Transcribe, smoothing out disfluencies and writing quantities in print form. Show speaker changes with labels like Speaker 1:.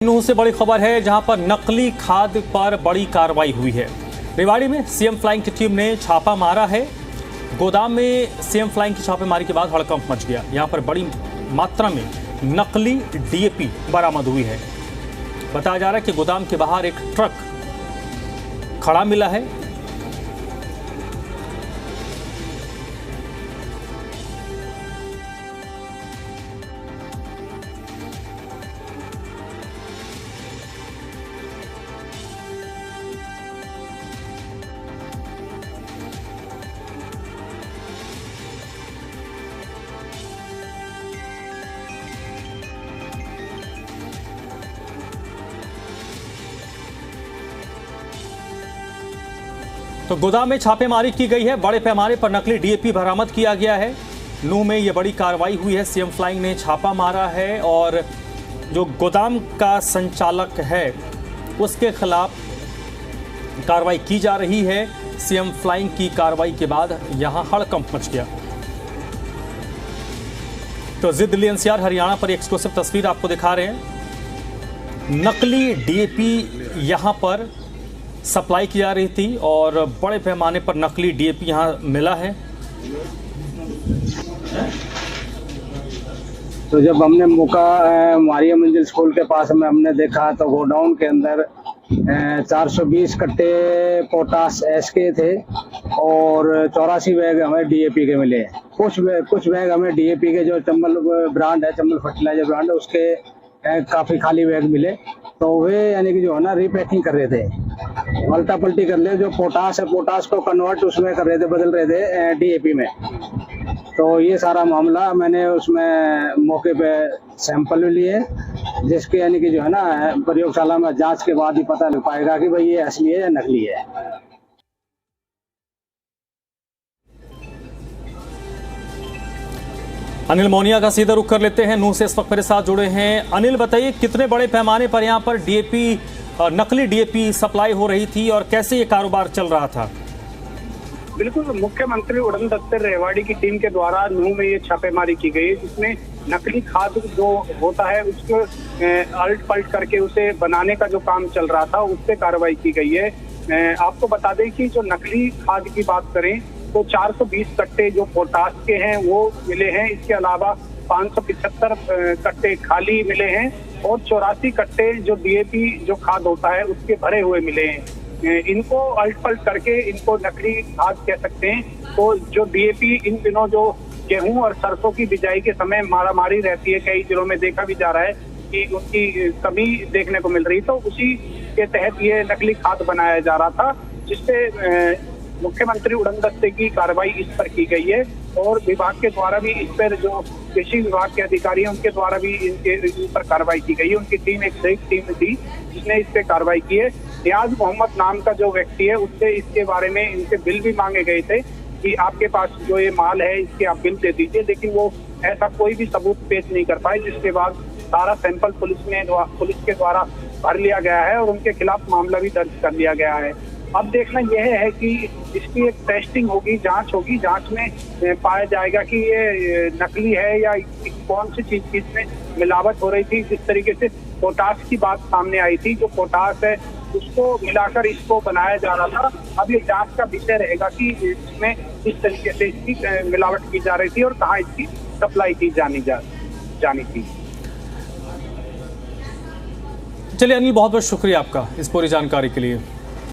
Speaker 1: नूह से बड़ी खबर है जहां पर नकली खाद पर बड़ी कार्रवाई हुई है। रेवाड़ी में सीएम फ्लाइंग की टीम ने छापा मारा है। गोदाम में सीएम फ्लाइंग की छापेमारी के बाद हड़कंप मच गया। यहां पर बड़ी मात्रा में नकली डीएपी बरामद हुई है। बताया जा रहा है कि गोदाम के बाहर एक ट्रक खड़ा मिला है। तो गोदाम में छापेमारी की गई है। बड़े पैमाने पर नकली डीएपी बरामद किया गया है। नूह में यह बड़ी कार्रवाई हुई है। सीएम फ्लाइंग ने छापा मारा है और जो गोदाम का संचालक है उसके खिलाफ कार्रवाई की जा रही है। सीएम फ्लाइंग की कार्रवाई के बाद यहां हड़कंप मच गया। तो जी दिल्ली एनसीआर हरियाणा पर एक्सक्लूसिव तस्वीर आपको दिखा रहे हैं। नकली डीएपी यहां पर सप्लाई की जा रही थी और बड़े पैमाने पर नकली डीएपी यहां मिला है।
Speaker 2: तो जब हमने मौका मारिया मंजिल स्कूल के पास में हमने देखा तो गोडाउन के अंदर 420 कट्टे पोटास एसके थे और 84 बैग हमें डीएपी के मिले। कुछ बैग हमें डीएपी के जो चंबल ब्रांड है, चंबल फर्टिलाइजर ब्रांड है, उसके काफी खाली बैग मिले। तो वे यानी कि जो है ना रिपैकिंग कर रहे थे, उल्टा पलटी कर ले। जो पोटास है, पोटास को कन्वर्ट उसमें कर रहे थे, बदल रहे थे डीएपी में। तो ये सारा मामला मैंने उसमें मौके पे सैंपल लिए, जिसके यानी कि जो है ना प्रयोगशाला में जांच के बाद ही पता लग पाएगा कि भाई ये असली है या नकली है।
Speaker 1: अनिल मोनिया का सीधा रुख कर लेते हैं। नूह से इस वक्त मेरे साथ जुड़े हैं। अनिल, बताइए कितने बड़े पैमाने पर यहाँ पर डीएपी, नकली डीएपी सप्लाई हो रही थी और कैसे ये कारोबार चल रहा था?
Speaker 3: बिल्कुल, मुख्यमंत्री उड़न दस्ते रेवाड़ी की टीम के द्वारा नूह में ये छापेमारी की गई, जिसमें नकली खाद जो होता है उसको अल्ट पल्ट करके उसे बनाने का जो काम चल रहा था उस पे कार्रवाई की गई है। आपको बता दें कि जो नकली खाद की बात करें तो 420 कट्टे जो पोटास के हैं वो मिले हैं। इसके अलावा 575 कट्टे खाली मिले हैं और 84 कट्टे जो डीएपी जो खाद होता है उसके भरे हुए मिले हैं। इनको अल्ट पल्ट करके इनको नकली खाद कह सकते हैं। तो जो डीएपी इन दिनों जो गेहूं और सरसों की बिजाई के समय मारामारी रहती है, कई जिलों में देखा भी जा रहा है कि उनकी कमी देखने को मिल रही, तो उसी के तहत ये नकली खाद बनाया जा रहा था, जिससे मुख्यमंत्री उड़न दस्ते की कार्रवाई इस पर की गई है। और विभाग के द्वारा भी इस पर जो कृषि विभाग के अधिकारी हैं उनके द्वारा भी इन पर कार्रवाई की गई है। उनकी टीम एक टीम थी जिसने इस पे कार्रवाई की है। नियाज मोहम्मद नाम का जो व्यक्ति है उससे इसके बारे में इनसे बिल भी मांगे गए थे कि आपके पास जो ये माल है इसके आप बिल दे दीजिए, लेकिन वो ऐसा कोई भी सबूत पेश नहीं कर पाए, जिसके बाद सारा सैंपल पुलिस के द्वारा भर लिया गया है और उनके खिलाफ मामला भी दर्ज कर लिया गया है। अब देखना यह है कि इसकी एक टेस्टिंग होगी, जांच होगी। जांच में पाया जाएगा कि ये नकली है या कौन सी चीज की इसमें मिलावट हो रही थी। जिस तरीके से पोटास की बात सामने आई थी, जो पोटास है उसको मिलाकर इसको बनाया जा रहा था। अब ये जांच का विषय रहेगा कि इसमें किस तरीके से इसकी मिलावट की जा रही थी और कहाँ इसकी सप्लाई की जानी थी।
Speaker 1: चलिए अनिल, बहुत बहुत शुक्रिया आपका इस पूरी जानकारी के लिए।